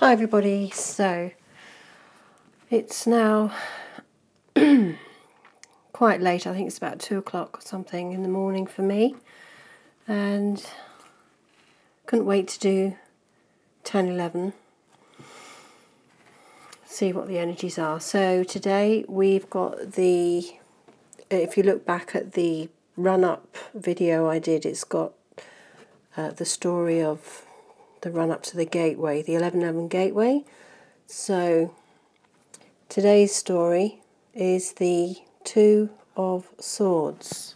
Hi everybody, so it's now quite late. I think it's about 2 o'clock or something in the morning for me, and couldn't wait to do 10-11, see what the energies are. So today we've got the, if you look back at the run-up video I did, it's got the story of the run-up to the gateway, the 1111 gateway. So today's story is the Two of Swords.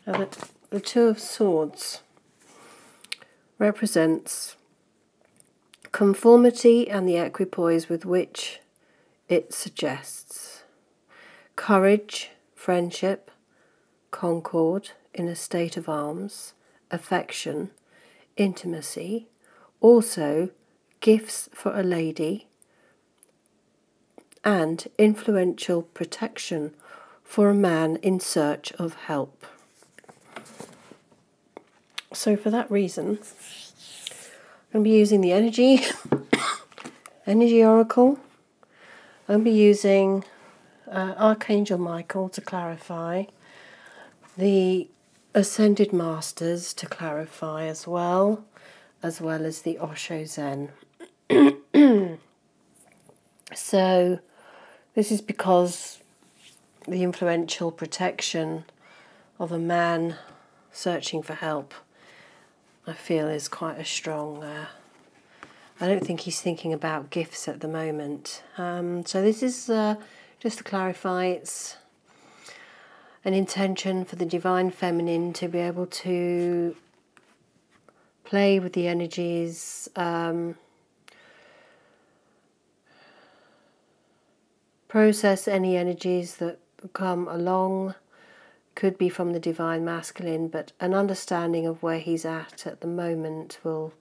Now the Two of Swords represents conformity and the equipoise with which it suggests. Courage, friendship, concord in a state of arms, affection, intimacy, also gifts for a lady, and influential protection for a man in search of help. So for that reason, I'm going to be using the energy oracle. I'm going to be using Archangel Michael to clarify, the Ascended Masters to clarify as well as the Osho Zen. So this is because the influential protection of a man searching for help, I feel, is quite a strong, I don't think he's thinking about gifts at the moment. So this is just to clarify, it's an intention for the Divine Feminine to be able to play with the energies, process any energies that come along. Could be from the Divine Masculine, but an understanding of where he's at the moment will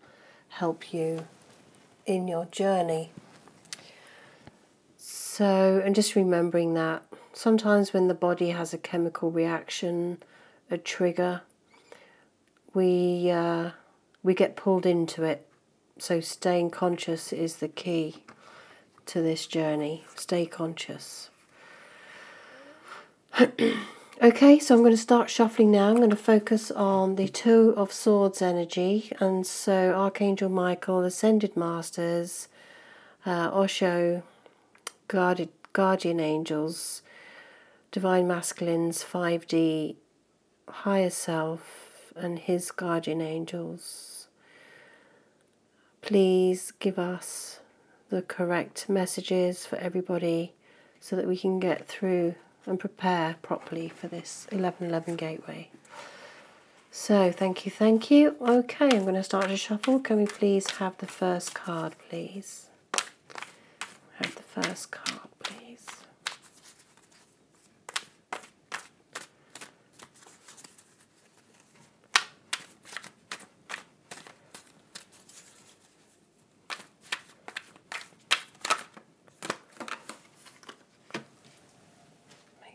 help you in your journey. So, and just remembering that sometimes when the body has a chemical reaction, a trigger, we get pulled into it. So staying conscious is the key to this journey. Stay conscious. Okay, so I'm going to start shuffling now. I'm going to focus on the Two of Swords energy, and so Archangel Michael, Ascended Masters, Osho, Guardian Angels, Divine Masculines, 5D, Higher Self, and his Guardian Angels. Please give us the correct messages for everybody so that we can get through and prepare properly for this 1111 gateway. So thank you. Okay, I'm going to start to shuffle. Can we please have the first card, please? Have the first card, please.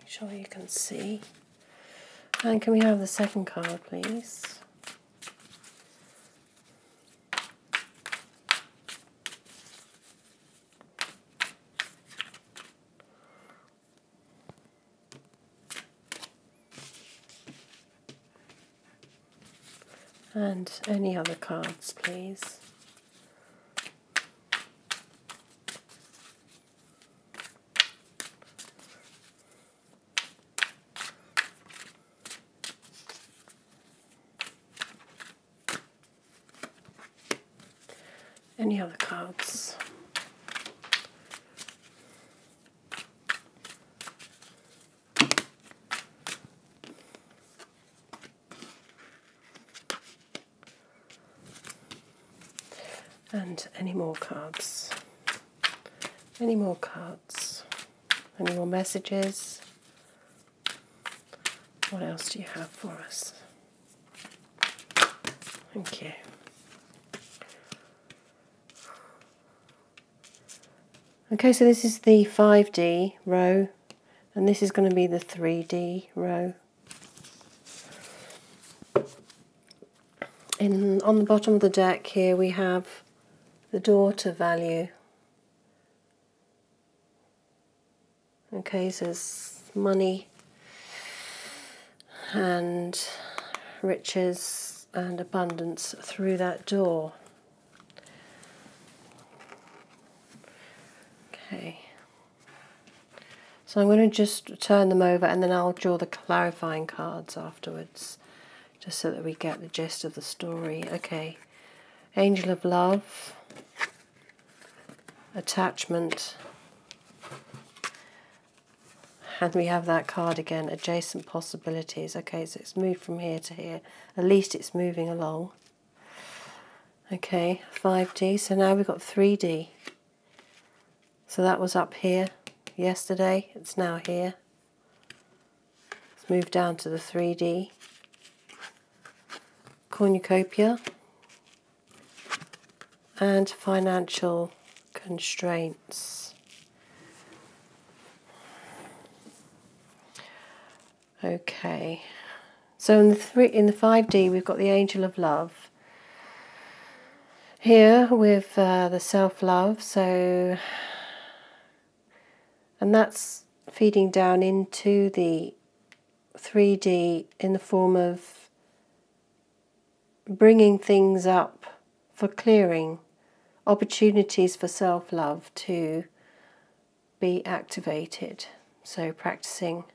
Sure you can see. And can we have the second card, please? And any other cards, please? Any other cards? And any more cards? Any more cards? Any more messages? What else do you have for us? Thank you. Okay, so this is the 5D row, and this is going to be the 3D row. On the bottom of the deck here we have the daughter value, Okay, so there's money and riches and abundance through that door. Okay. So I'm going to just turn them over and then I'll draw the clarifying cards afterwards, just so that we get the gist of the story. Okay. Angel of Love, Attachment, and we have that card again, Adjacent Possibilities. Okay, so it's moved from here to here. At least it's moving along. Okay, 5D. So now we've got 3D. So that was up here yesterday. It's now here. Let's move down to the 3D. Cornucopia. And financial constraints. Okay, so in the 5D we've got the Angel of Love here with the self-love. So, and that's feeding down into the 3D in the form of bringing things up for clearing, opportunities for self-love to be activated. So practicing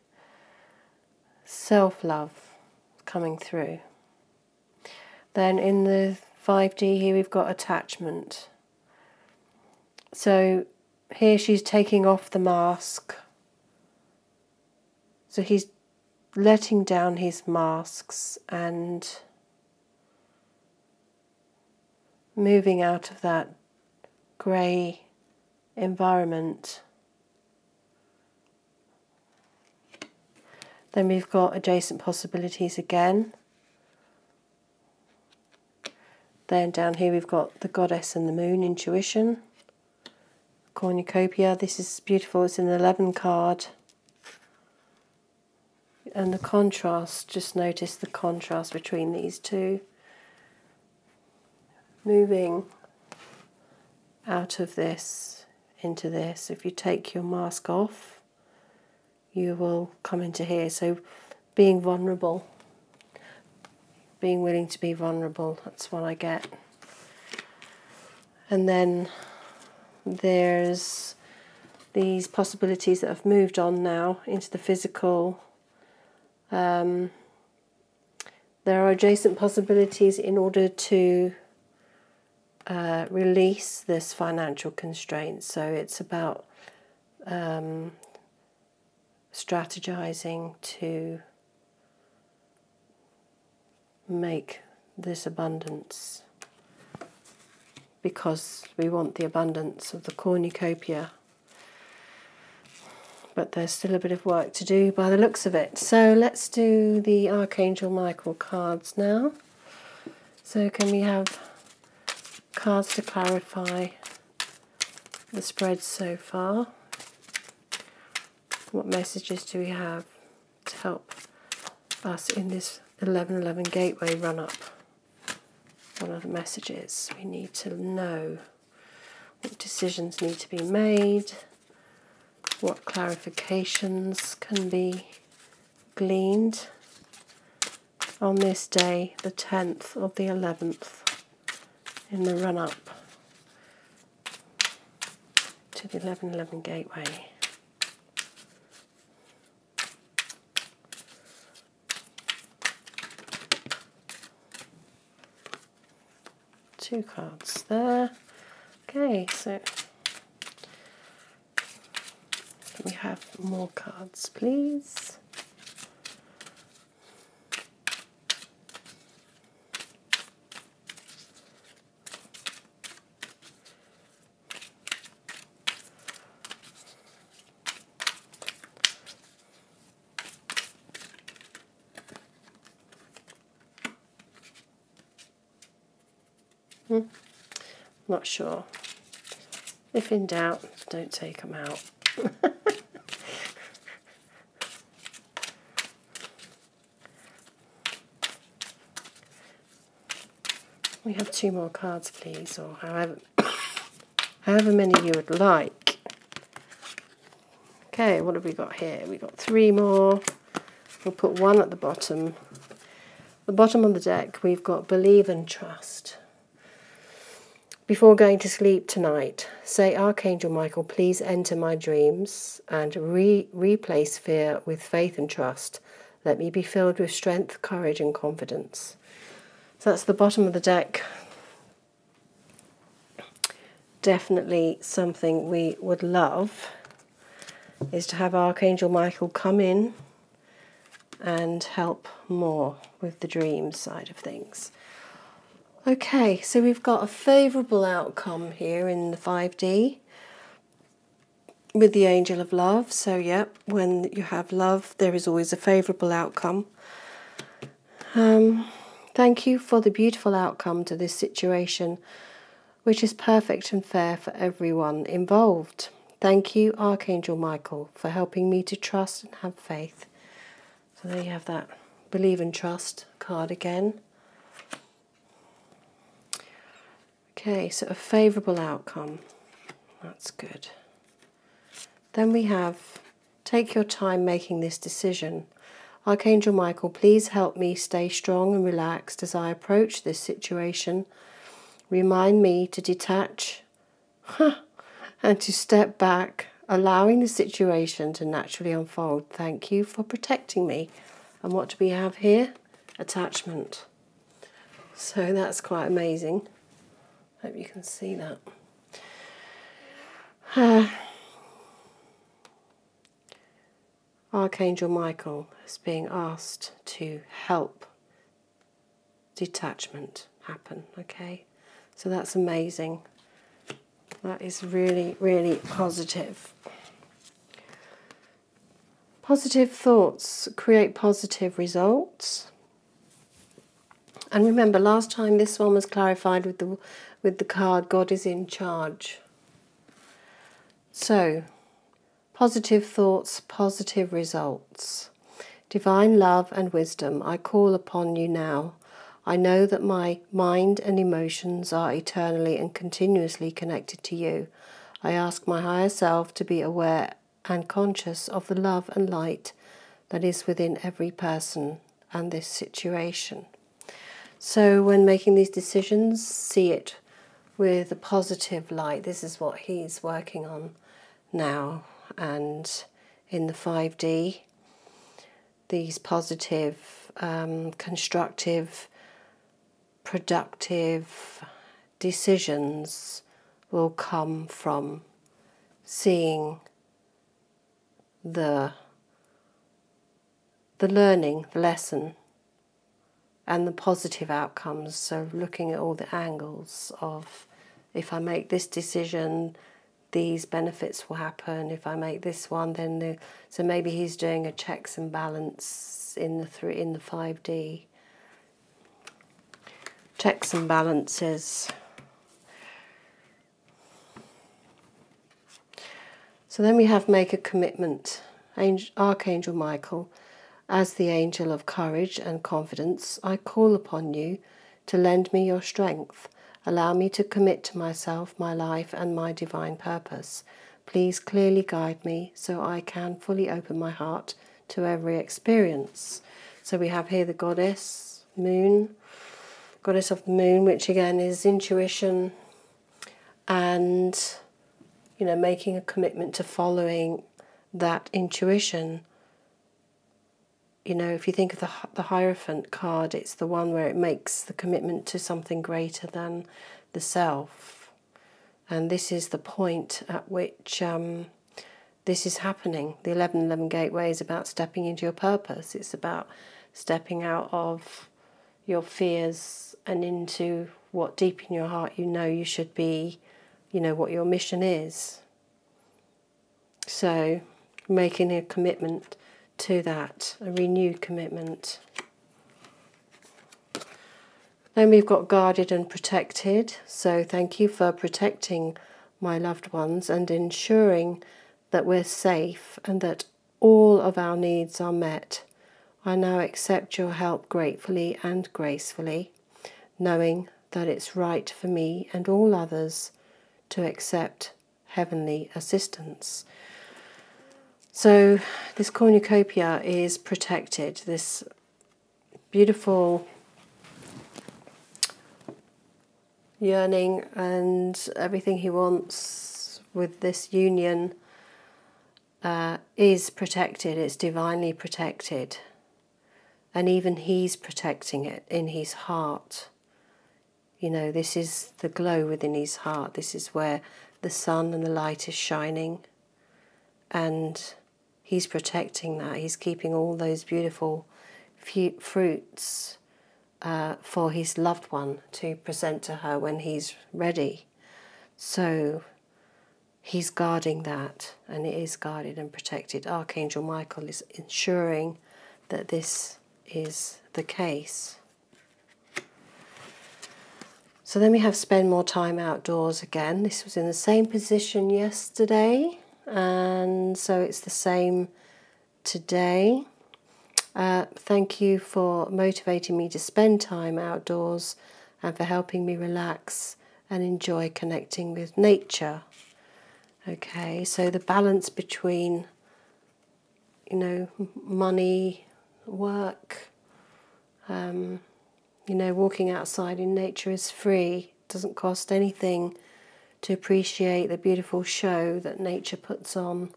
self-love coming through. Then in the 5D here we've got attachment. So here she's taking off the mask. So he's letting down his masks and moving out of that grey environment. Then we've got adjacent possibilities again. Then down here we've got the Goddess and the Moon, intuition. Cornucopia, this is beautiful, it's an 11 card. And the contrast, just notice the contrast between these two. Moving out of this into this. If you take your mask off, you will come into here. So being vulnerable, being willing to be vulnerable, that's what I get. And then there's these possibilities that have moved on now into the physical. There are adjacent possibilities in order to release this financial constraint. So it's about strategizing to make this abundance, because we want the abundance of the cornucopia, but there's still a bit of work to do by the looks of it. So let's do the Archangel Michael cards now. So can we have cards to clarify the spread so far? What messages do we have to help us in this 1111 gateway run up? What are the messages we need to know? What decisions need to be made? What clarifications can be gleaned on this day, the 10th of the 11th, in the run up to the 1111 gateway? Two cards there. Okay, so can we have more cards, please? Not sure. If in doubt, don't take them out. We have two more cards, please, or however many you would like. Okay, what have we got here? We've got 3 more. We'll put 1 at the bottom. The bottom of the deck, we've got believe and trust. Before going to sleep tonight, say, Archangel Michael, please enter my dreams and replace fear with faith and trust. Let me be filled with strength, courage and confidence. So that's the bottom of the deck. Definitely something we would love is to have Archangel Michael come in and help more with the dream side of things. Okay, so we've got a favourable outcome here in the 5D with the Angel of Love. So yep, when you have love, there is always a favourable outcome. Thank you for the beautiful outcome to this situation, which is perfect and fair for everyone involved. Thank you, Archangel Michael, for helping me to trust and have faith. So there you have that believe and trust card again. Okay, so a favourable outcome. That's good. Then we have, take your time making this decision. Archangel Michael, please help me stay strong and relaxed as I approach this situation. Remind me to detach and to step back, allowing the situation to naturally unfold. Thank you for protecting me. And what do we have here? Attachment. So that's quite amazing. Hope you can see that. Archangel Michael is being asked to help detachment happen, okay? So that's amazing. That is really, really positive. Positive thoughts create positive results. And remember, last time this one was clarified with the card, God is in charge. So, positive thoughts, positive results. Divine love and wisdom, I call upon you now. I know that my mind and emotions are eternally and continuously connected to you. I ask my higher self to be aware and conscious of the love and light that is within every person and this situation. So when making these decisions, see it with a positive light. This is what he's working on now. And in the 5D, these positive, constructive, productive decisions will come from seeing the learning, the lesson, and the positive outcomes. So looking at all the angles of, if I make this decision, these benefits will happen. If I make this one, then so maybe he's doing a checks and balance in the 5D. Checks and balances. So then we have make a commitment. Archangel Michael, as the angel of courage and confidence, I call upon you to lend me your strength. Allow me to commit to myself, my life, and my divine purpose. Please clearly guide me so I can fully open my heart to every experience. So we have here the goddess, moon, goddess of the moon, which again is intuition and, you know, making a commitment to following that intuition. You know, if you think of the Hierophant card, it's the one where it makes the commitment to something greater than the self. And this is the point at which this is happening. The 1111 Gateway is about stepping into your purpose. It's about stepping out of your fears and into what deep in your heart you know you should be, you know, what your mission is. So, making a commitment to that, a renewed commitment. Then we've got guarded and protected. So thank you for protecting my loved ones and ensuring that we're safe and that all of our needs are met. I now accept your help gratefully and gracefully, knowing that it's right for me and all others to accept heavenly assistance. So this cornucopia is protected, this beautiful yearning and everything he wants with this union is protected, it's divinely protected. And even he's protecting it in his heart. You know, this is the glow within his heart. This is where the sun and the light is shining. And he's protecting that. He's keeping all those beautiful fruits for his loved one to present to her when he's ready. So he's guarding that, and it is guarded and protected. Archangel Michael is ensuring that this is the case. So then we have spend more time outdoors again. This was in the same position yesterday, and so it's the same today. Thank you for motivating me to spend time outdoors and for helping me relax and enjoy connecting with nature. Okay, so the balance between, you know, money, work, you know, walking outside in nature is free. It doesn't cost anything to appreciate the beautiful show that nature puts on,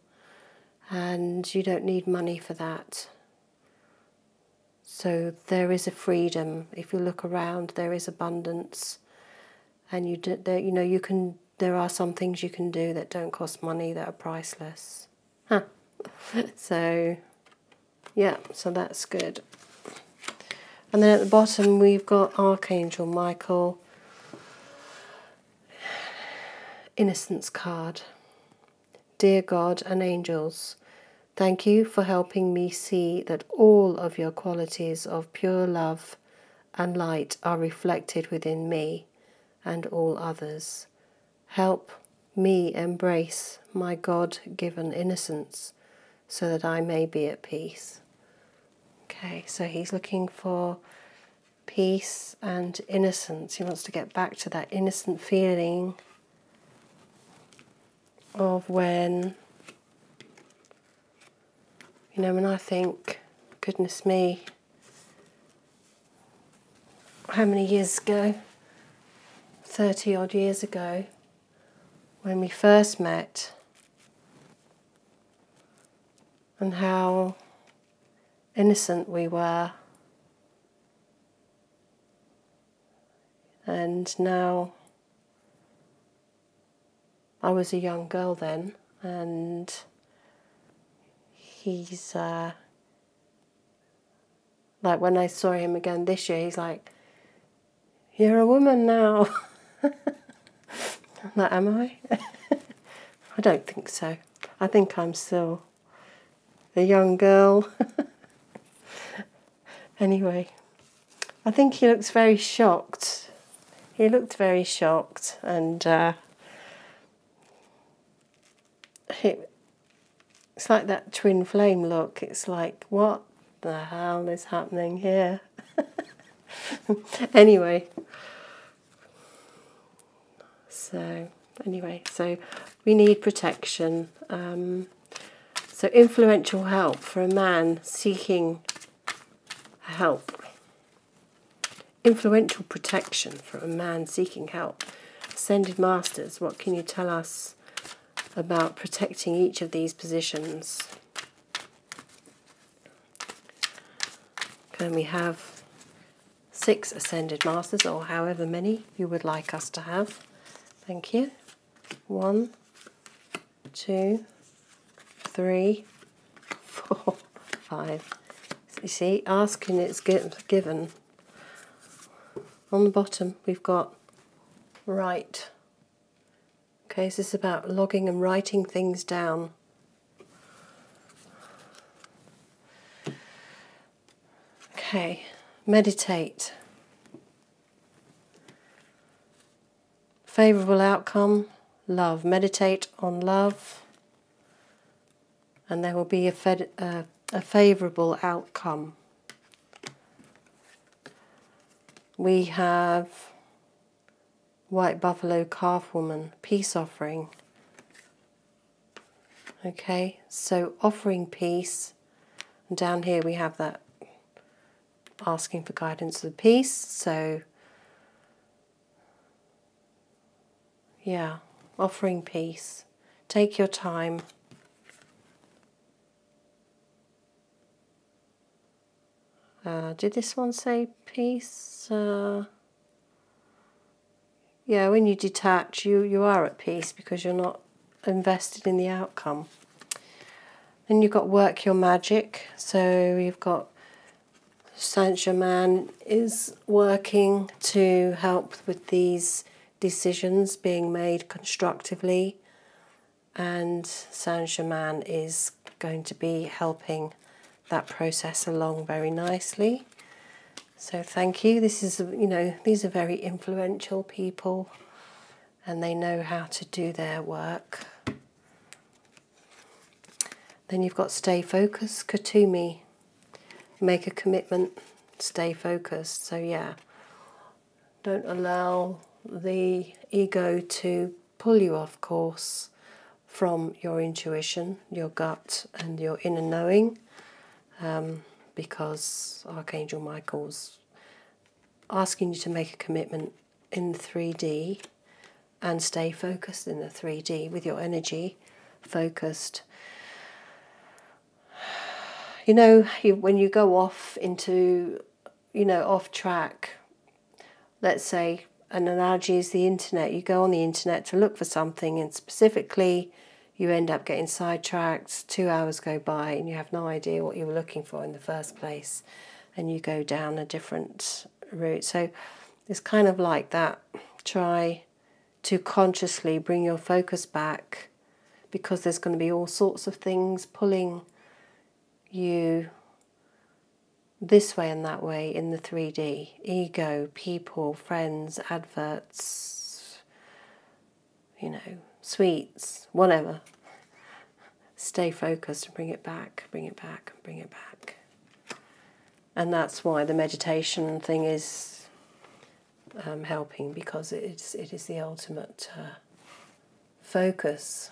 and you don't need money for that. So there is a freedom. If you look around, there is abundance, and you know, you can. There are some things you can do that don't cost money, that are priceless. Huh. So, yeah, so that's good. And then at the bottom we've got Archangel Michael, Innocence card. Dear God and angels, thank you for helping me see that all of your qualities of pure love and light are reflected within me and all others. Help me embrace my God-given innocence so that I may be at peace. Okay, so he's looking for peace and innocence. He wants to get back to that innocent feeling of when, you know, when I think, goodness me, how many years ago? 30 odd years ago, when we first met, and how innocent we were. And now, I was a young girl then, and he's, like when I saw him again this year, he's like, "You're a woman now." I'm like, am I? I don't think so. I think I'm still a young girl. Anyway, I think he looks very shocked. He looked very shocked, and it's like that twin flame look. It's like, what the hell is happening here? Anyway, so we need protection. So influential help for a man seeking help. Influential protection for a man seeking help. Ascended Masters, what can you tell us about protecting each of these positions? Can we have 6 Ascended Masters, or however many you would like us to have? Thank you. 1, 2, 3, 4, 5. So you see, asking it's given. On the bottom we've got write. Okay, so this is about logging and writing things down. Okay, meditate. Favourable outcome, love. Meditate on love, and there will be a favourable outcome. We have White Buffalo Calf Woman, peace offering. Okay, so offering peace, and down here we have that asking for guidance of the peace. So yeah, offering peace. Take your time. Did this one say peace? Yeah, when you detach, you are at peace because you're not invested in the outcome. Then you've got work your magic. So you've got Saint-Germain is working to help with these decisions being made constructively, and Saint-Germain is going to be helping that process along very nicely. So thank you. This is, you know, these are very influential people and they know how to do their work. Then you've got stay focused, Katumi. Make a commitment, stay focused. So yeah, don't allow the ego to pull you off course from your intuition, your gut and your inner knowing, because Archangel Michael's asking you to make a commitment in the 3D and stay focused in the 3D with your energy focused. You know, when you go off into, you know, off track, let's say an analogy is the internet. You go on the internet to look for something and specifically you end up getting sidetracked, 2 hours go by and you have no idea what you were looking for in the first place and you go down a different route. So it's kind of like that. Try to consciously bring your focus back because there's going to be all sorts of things pulling you this way and that way in the 3D. Ego, people, friends, adverts, you know, sweets, whatever. Stay focused and bring it back, bring it back, bring it back. And that's why the meditation thing is helping, because it is the ultimate focus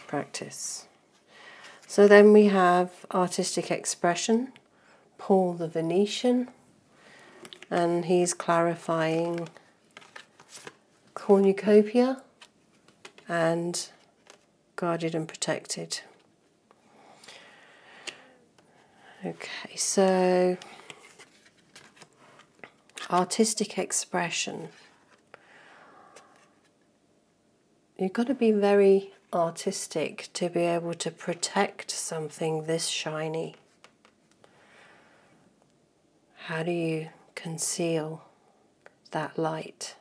practice. So then we have artistic expression, Paul the Venetian, and he's clarifying cornucopia and guarded and protected. Okay, so artistic expression. You've got to be very artistic to be able to protect something this shiny. How do you conceal that light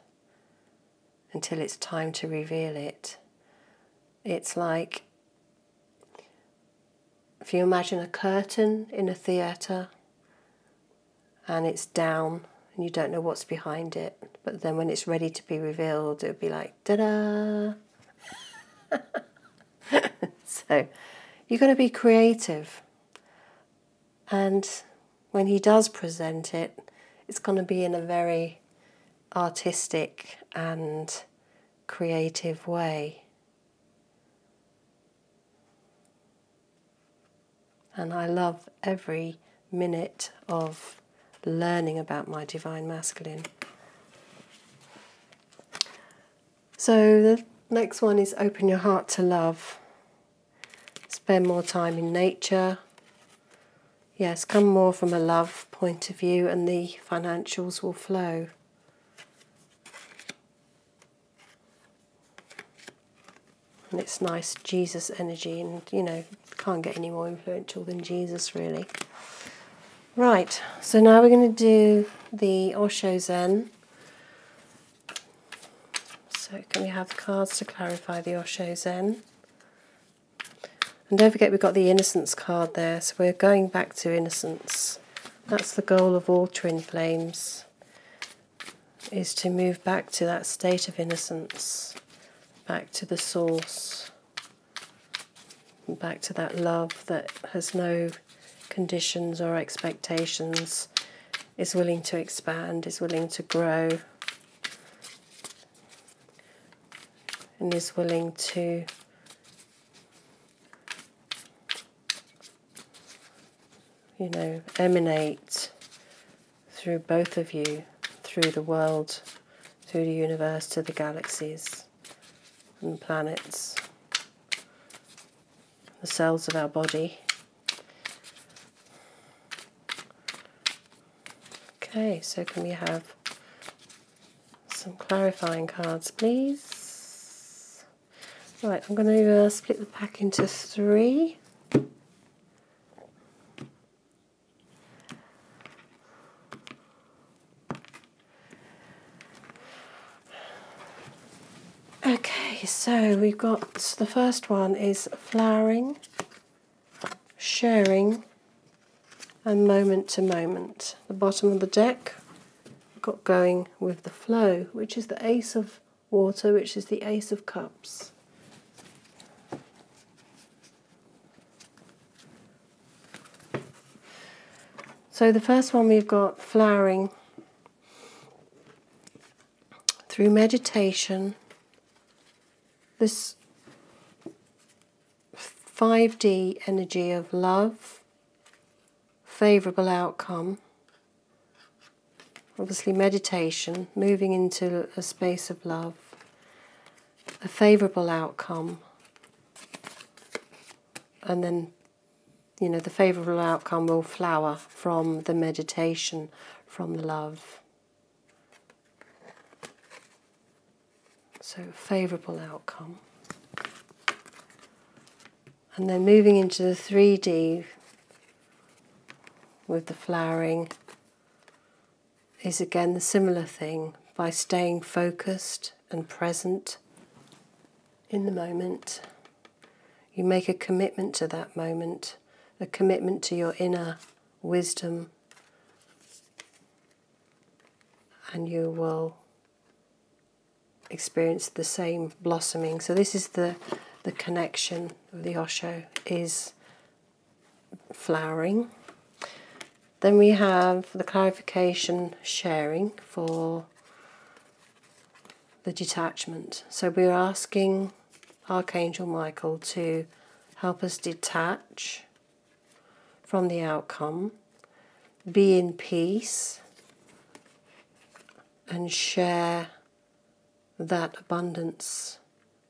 until it's time to reveal it? It's like if you imagine a curtain in a theatre and it's down and you don't know what's behind it, but then when it's ready to be revealed, it'll be like, ta-da! So you've got to be creative, and when he does present it, it's going to be in a very artistic and creative way. And I love every minute of learning about my Divine Masculine. So the next one is open your heart to love. Spend more time in nature. Yes, come more from a love point of view and the financials will flow. And it's nice Jesus energy, and you know, can't get any more influential than Jesus really. Right, so now we're going to do the Osho Zen. So can we have the cards to clarify the Osho Zen? And don't forget we've got the innocence card there, so we're going back to innocence. That's the goal of all twin flames, is to move back to that state of innocence, back to the source, back to that love that has no conditions or expectations, is willing to expand, is willing to grow. and is willing to emanate through both of you, through the world, through the universe, to the galaxies and the planets, the cells of our body. Okay, so can we have some clarifying cards, please? Right, I'm going to split the pack into 3. Okay, so we've got, the first one is flowering, sharing, and moment to moment. The bottom of the deck, we've got going with the flow, which is the Ace of Water, which is the Ace of Cups. So the first one, we've got flowering through meditation. This 5D energy of love, favourable outcome, obviously meditation, moving into a space of love, a favourable outcome, and then, the favourable outcome will flower from the meditation, from the love. So, favourable outcome. And then moving into the 3D with the flowering is again the similar thing, by staying focused and present in the moment. You make a commitment to that moment, a commitment to your inner wisdom, and you will experience the same blossoming. So this is the connection of the Osho, is flowering. Then we have the clarification, sharing, for the detachment. So we're asking Archangel Michael to help us detach from the outcome, be in peace, and share that abundance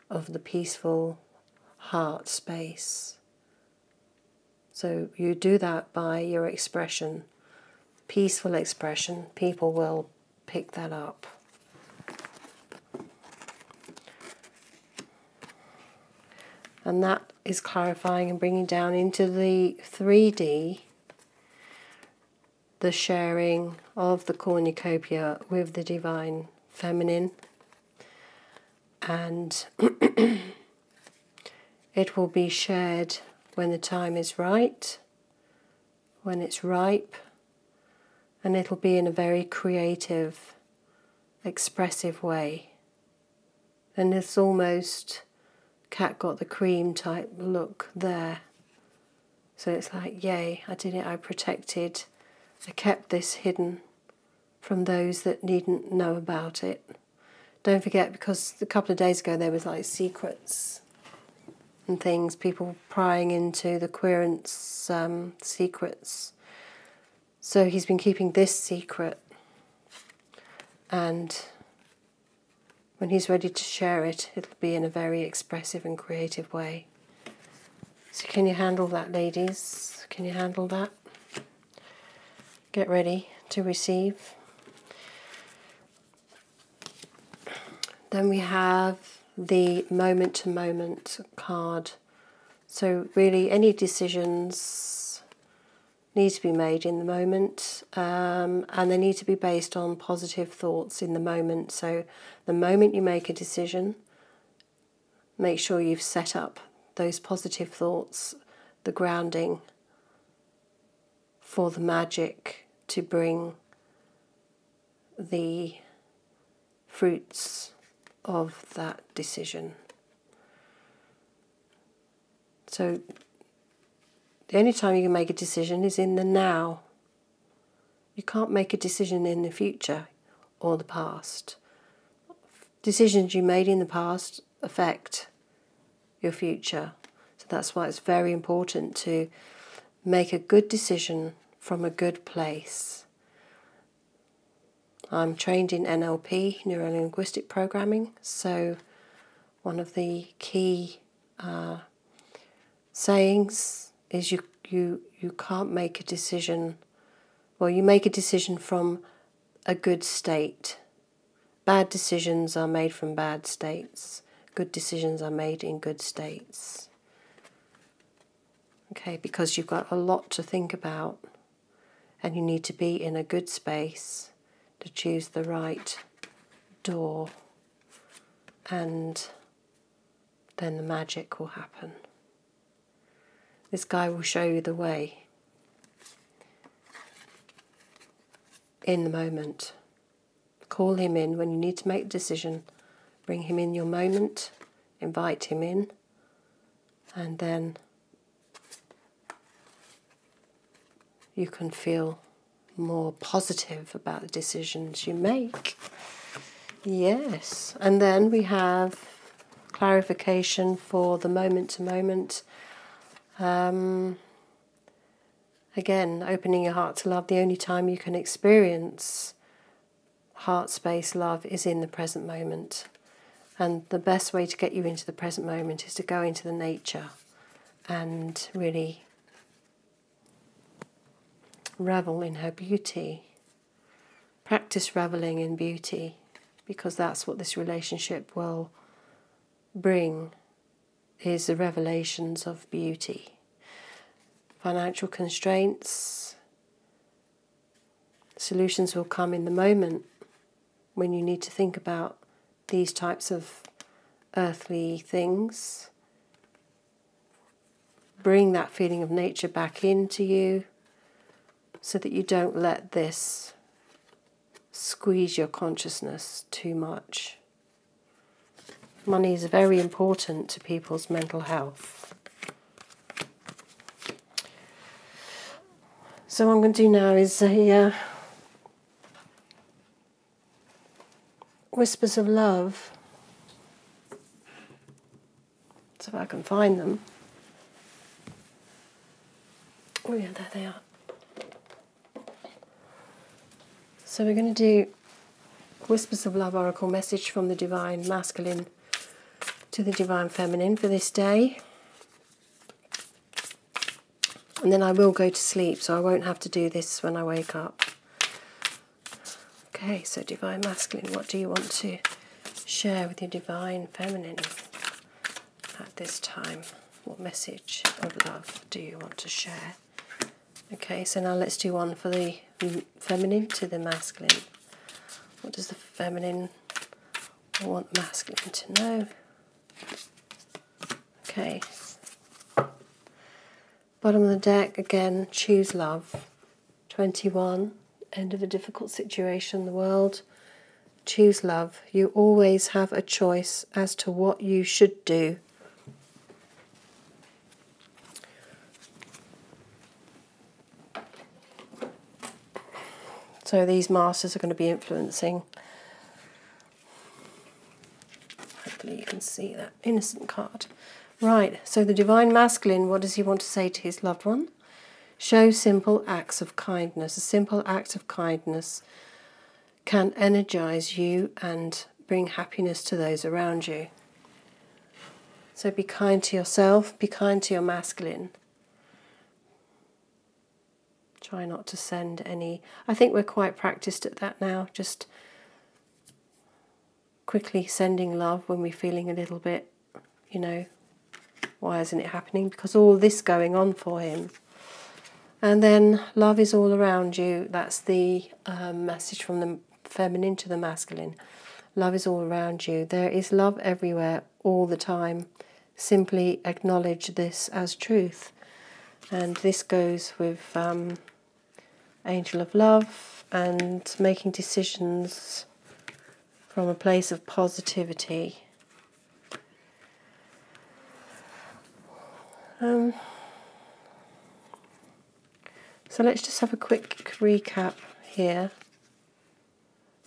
of the peaceful heart space. So you do that by your expression, peaceful expression. People will pick that up. And that is clarifying and bringing down into the 3D the sharing of the cornucopia with the divine feminine. And it will be shared when the time is right, when it's ripe, and it'll be in a very creative, expressive way. And it's almost cat got the cream type look there. So it's like, yay, I did it, I protected, I kept this hidden from those that needn't know about it. Don't forget, because a couple of days ago there was like secrets and things, people prying into the querent's secrets. So he's been keeping this secret, and when he's ready to share it, it'll be in a very expressive and creative way. So can you handle that, ladies? Can you handle that? Get ready to receive. Then we have the moment-to-moment card. So really any decisions need to be made in the moment, and they need to be based on positive thoughts in the moment. So the moment you make a decision, make sure you've set up those positive thoughts, the grounding for the magic to bring the fruits of that decision. So the only time you can make a decision is in the now. You can't make a decision in the future or the past. Decisions you made in the past affect your future. So that's why it's very important to make a good decision from a good place. I'm trained in NLP, neuro-linguistic programming, so one of the key sayings is you can't make a decision, well, you make a decision from a good state. Bad decisions are made from bad states. Good decisions are made in good states. Okay, because you've got a lot to think about and you need to be in a good space to choose the right door, and then the magic will happen. This guy will show you the way in the moment. Call him in when you need to make a decision. Bring him in your moment, invite him in, and then you can feel more positive about the decisions you make. Yes, and then we have clarification for the moment-to-moment. Again, opening your heart to love. The only time you can experience heart space love is in the present moment. And the best way to get you into the present moment is to go into the nature and really revel in her beauty. Practice reveling in beauty, because that's what this relationship will bring, is the revelations of beauty. Financial constraints, solutions will come in the moment when you need to think about these types of earthly things. Bring that feeling of nature back into you so that you don't let this squeeze your consciousness too much. Money is very important to people's mental health. So what I'm going to do now is a whispers of love. So if I can find them. Oh yeah, there they are. So we're going to do Whispers of Love Oracle message from the Divine Masculine to the Divine Feminine for this day. And then I will go to sleep, so I won't have to do this when I wake up. Okay, so Divine Masculine, what do you want to share with your Divine Feminine at this time? What message of love do you want to share? Okay, so now let's do one for the feminine to the masculine. What does the feminine want masculine to know? Okay. Bottom of the deck, again, choose love. 21, end of a difficult situation in the world. Choose love. You always have a choice as to what you should do. So these masters are going to be influencing. Hopefully you can see that innocent card. Right, so the Divine Masculine, what does he want to say to his loved one? Show simple acts of kindness. A simple act of kindness can energize you and bring happiness to those around you. So be kind to yourself, be kind to your masculine. Try not to send any. I think we're quite practiced at that now, just quickly sending love when we're feeling a little bit, you know, why isn't it happening? Because all this going on for him. And then love is all around you. That's the message from the feminine to the masculine. Love is all around you. There is love everywhere all the time. Simply acknowledge this as truth. And this goes with Angel of Love and making decisions from a place of positivity. So let's just have a quick recap here.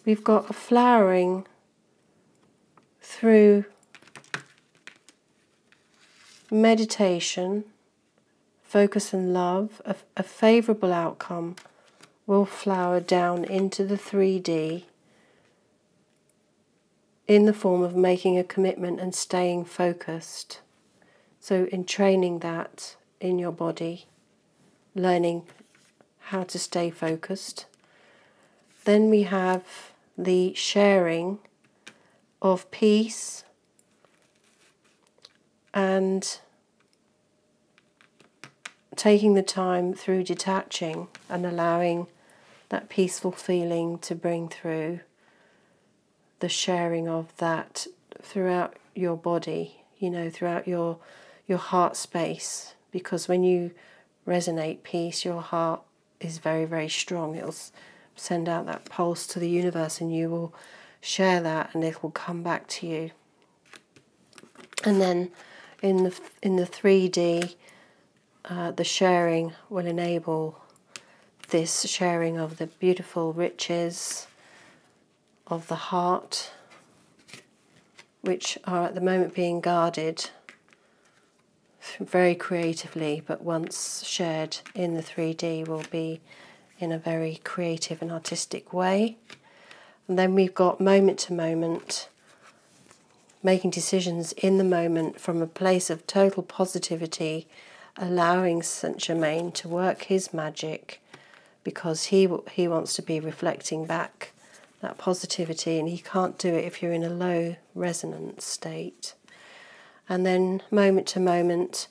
We've got a flowering through meditation, focus and love, a favourable outcome will flower down into the 3D in the form of making a commitment and staying focused. So entraining that in your body, learning how to stay focused. Then we have the sharing of peace and taking the time through detaching and allowing that peaceful feeling to bring through, the sharing of that throughout your body, you know, throughout your heart space, because when you resonate peace, your heart is very, very strong. It'll send out that pulse to the universe and you will share that and it will come back to you. And then in the 3D, the sharing will enable this sharing of the beautiful riches of the heart, which are at the moment being guarded very creatively, but once shared in the 3D will be in a very creative and artistic way. And then we've got moment to moment, making decisions in the moment from a place of total positivity, allowing Saint Germain to work his magic, because he wants to be reflecting back that positivity, and he can't do it if you're in a low resonance state. And then moment to moment,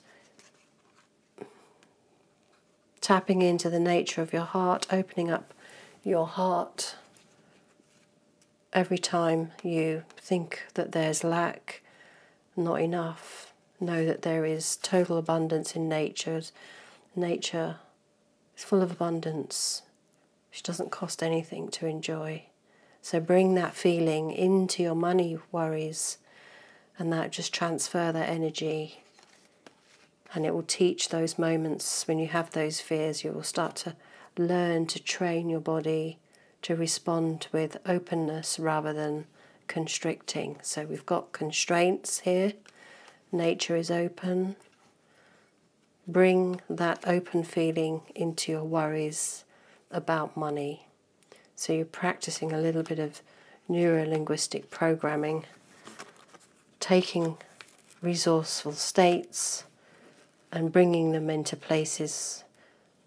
tapping into the nature of your heart, opening up your heart every time you think that there's lack, not enough. Know that there is total abundance in nature. Nature is full of abundance, which doesn't cost anything to enjoy. So bring that feeling into your money worries, and that just transfer that energy, and it will teach those moments when you have those fears. You will start to learn to train your body to respond with openness rather than constricting. So we've got constraints here. Nature is open. Bring that open feeling into your worries about money. So you're practicing a little bit of neuro-linguistic programming, taking resourceful states and bringing them into places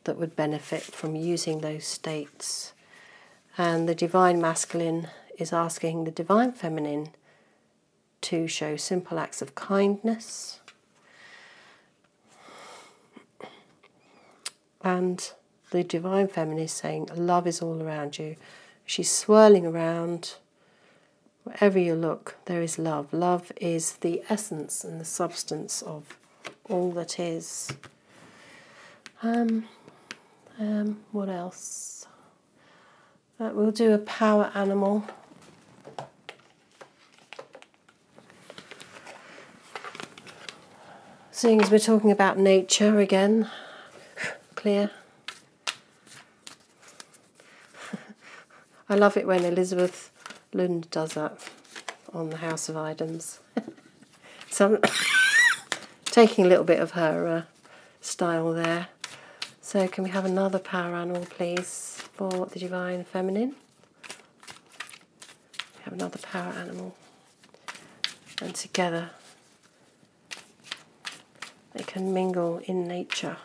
that would benefit from using those states. And the Divine Masculine is asking the Divine Feminine to show simple acts of kindness. And the Divine Feminine is saying love is all around you. She's swirling around. Wherever you look, there is love. Love is the essence and the substance of all that is. What else? We'll do a power animal. Seeing as we're talking about nature again, clear. I love it when Elizabeth Lund does that on the House of Items. So I'm taking a little bit of her style there. So can we have another power animal, please, for the Divine Feminine? We have another power animal. And together they can mingle in nature.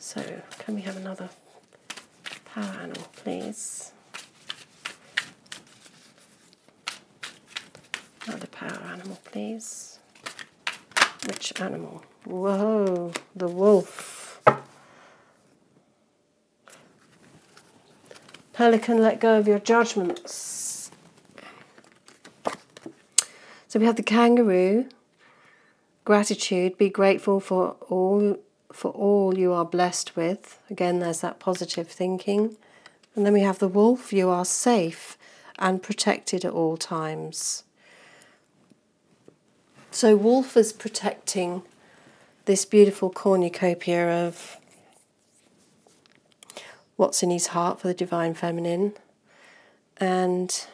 So can we have another power animal, please? Another power animal, please. Which animal? Whoa, the wolf. Pelican, let go of your judgments. So we have the kangaroo. Gratitude, be grateful for all you are blessed with. Again, there's that positive thinking. And then we have the wolf, you are safe and protected at all times. So wolf is protecting this beautiful cornucopia of what's in his heart for the Divine Feminine. And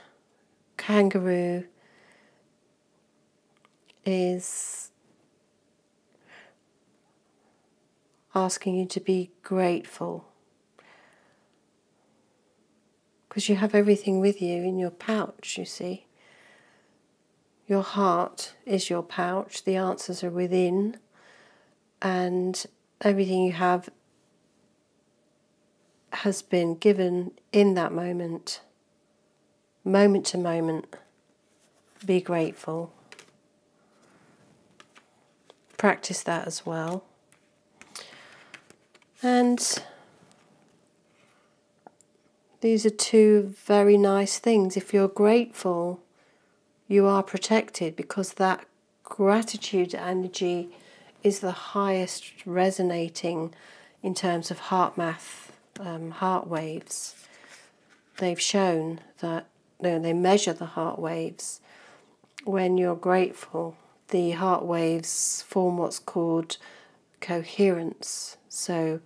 kangaroo is asking you to be grateful. Because you have everything with you in your pouch, you see. Your heart is your pouch, the answers are within, and everything you have has been given in that moment, moment to moment. Be grateful. Practice that as well. And these are two very nice things. If you're grateful, you are protected, because that gratitude energy is the highest resonating in terms of heart math, heart waves. They've shown that they measure the heart waves. When you're grateful, the heart waves form what's called coherence. So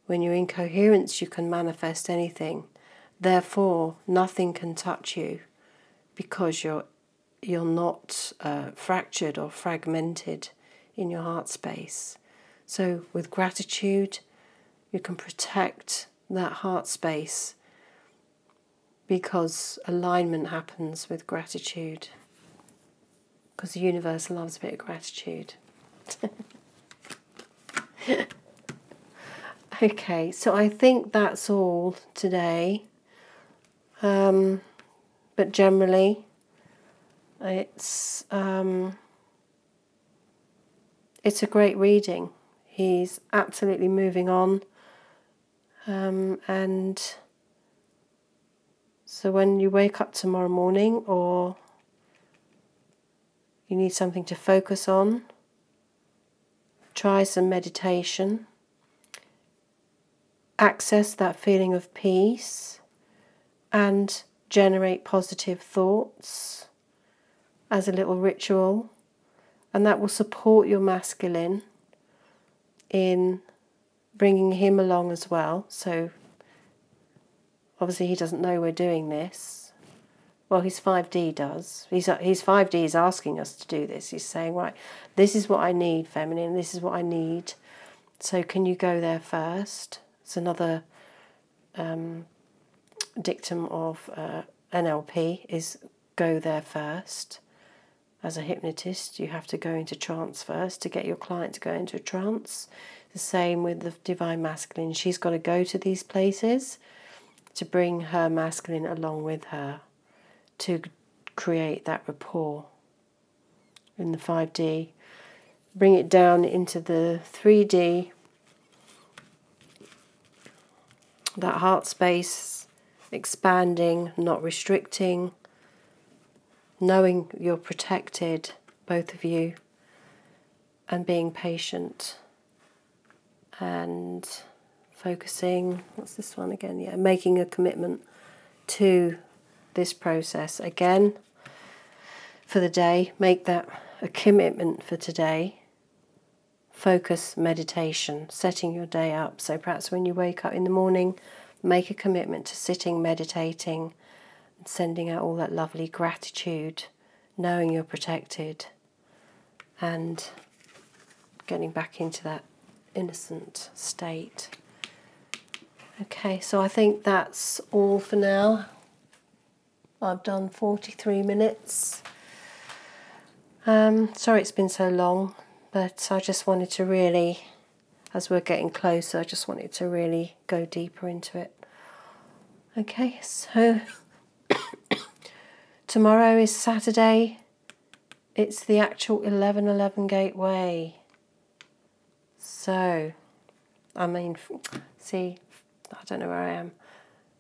when you're in coherence, you can manifest anything. Therefore, nothing can touch you, because you're not fractured or fragmented in your heart space. So with gratitude, you can protect that heart space, because alignment happens with gratitude, because the universe loves a bit of gratitude. Okay, so I think that's all today. But generally, it's a great reading. He's absolutely moving on, and so when you wake up tomorrow morning, or you need something to focus on, try some meditation. Access that feeling of peace and generate positive thoughts as a little ritual, and that will support your masculine in bringing him along as well. So obviously he doesn't know we're doing this. Well, his 5D does. His 5D is asking us to do this. He's saying, right, this is what I need, feminine, this is what I need. So can you go there first? It's another dictum of NLP, is go there first. As a hypnotist, you have to go into trance first to get your client to go into a trance. The same with the Divine Masculine. She's got to go to these places to bring her masculine along with her, to create that rapport in the 5D. Bring it down into the 3D, that heart space, expanding, not restricting, knowing you're protected, both of you, and being patient, and focusing, what's this one again? Yeah, making a commitment to this process. Again, for the day, make that a commitment for today. Focus, meditation, setting your day up. So perhaps when you wake up in the morning, make a commitment to sitting, meditating, and sending out all that lovely gratitude, knowing you're protected, and getting back into that innocent state. Okay, so I think that's all for now. I've done 43 minutes. Sorry it's been so long, but I just wanted to really, as we're getting closer, I just wanted to really go deeper into it. Okay, so tomorrow is Saturday. It's the actual 11:11 gateway. So, I mean, see, I don't know where I am.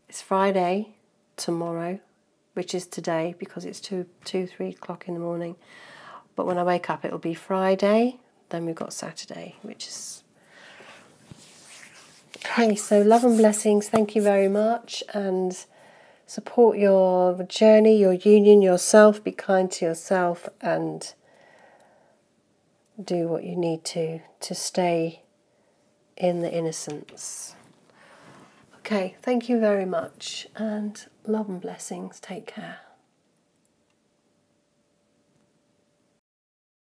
It's Friday tomorrow, which is today because it's 3 o'clock in the morning. But when I wake up, it'll be Friday. Then we've got Saturday, which is... Okay, so love and blessings. Thank you very much. And support your journey, your union, yourself. Be kind to yourself and do what you need to stay in the innocence. Okay, thank you very much. And love and blessings. Take care.